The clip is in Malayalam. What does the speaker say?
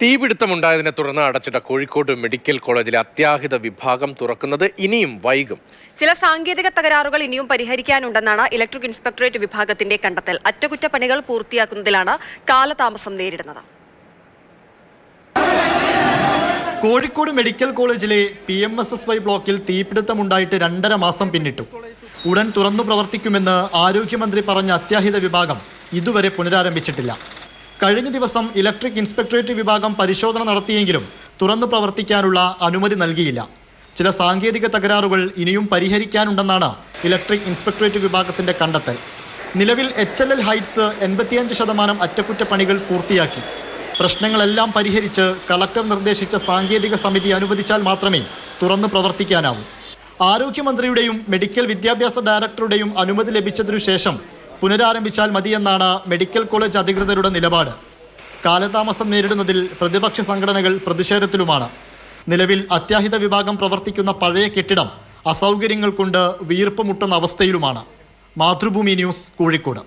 തീപിടുത്തമുണ്ടായതിനെ തുടർന്ന് അടച്ചിട്ട കോഴിക്കോട് മെഡിക്കൽ കോളേജിലെ അത്യാഹിത വിഭാഗം തുറക്കുന്നത് ഇനിയും വൈകും. ചില സാങ്കേതിക തകരാറുകൾ ഇനിയും പരിഹരിക്കാനുണ്ടെന്നാണ് ഇലക്ട്രിക് ഇൻസ്പെക്ടറേറ്റ് വിഭാഗത്തിന്റെ കണ്ടെത്തൽ. അറ്റകുറ്റപ്പണികൾ പൂർത്തിയാക്കുന്നതിലാണ് കാലതാമസം നേരിടുന്നത്. കോഴിക്കോട് മെഡിക്കൽ കോളേജിലെ PMSSY ബ്ലോക്കിൽ തീപിടുത്തമുണ്ടായിട്ട് 2.5 മാസം പിന്നിട്ടു. ഉടൻ തുറന്നു പ്രവർത്തിക്കുമെന്ന് ആരോഗ്യമന്ത്രി പറഞ്ഞ അത്യാഹിത വിഭാഗം ഇതുവരെ പുനരാരംഭിച്ചിട്ടില്ല. കഴിഞ്ഞ ദിവസം ഇലക്ട്രിക് ഇൻസ്പെക്ടറേറ്റ് വിഭാഗം പരിശോധന നടത്തിയെങ്കിലും തുറന്നു പ്രവർത്തിക്കാനുള്ള അനുമതി നൽകിയില്ല. ചില സാങ്കേതിക തകരാറുകൾ ഇനിയും പരിഹരിക്കാനുണ്ടെന്നാണ് ഇലക്ട്രിക് ഇൻസ്പെക്ടറേറ്റ് വിഭാഗത്തിന്റെ കണ്ടെത്തൽ. നിലവിൽ HLL ഹൈറ്റ്സ് 85% അറ്റകുറ്റപ്പണികൾ പൂർത്തിയാക്കി. പ്രശ്നങ്ങളെല്ലാം പരിഹരിച്ച് കളക്ടർ നിർദ്ദേശിച്ച സാങ്കേതിക സമിതി അനുവദിച്ചാൽ മാത്രമേ തുറന്നു പ്രവർത്തിക്കാനാവൂ. ആരോഗ്യമന്ത്രിയുടെയും മെഡിക്കൽ വിദ്യാഭ്യാസ ഡയറക്ടറുടെയും അനുമതി ലഭിച്ചതിനു ശേഷം പുനരാരംഭിച്ചാൽ മതിയെന്നാണ് മെഡിക്കൽ കോളേജ് അധികൃതരുടെ നിലപാട്. കാലതാമസം നേരിടുന്നതിൽ പ്രതിപക്ഷ സംഘടനകൾ പ്രതിഷേധത്തിലുമാണ്. നിലവിൽ അത്യാഹിത വിഭാഗം പ്രവർത്തിക്കുന്ന പഴയ കെട്ടിടം അസൗകര്യങ്ങൾ കൊണ്ട് വീർപ്പ് മുട്ടുന്ന അവസ്ഥയിലുമാണ്. മാതൃഭൂമി ന്യൂസ്, കോഴിക്കോട്.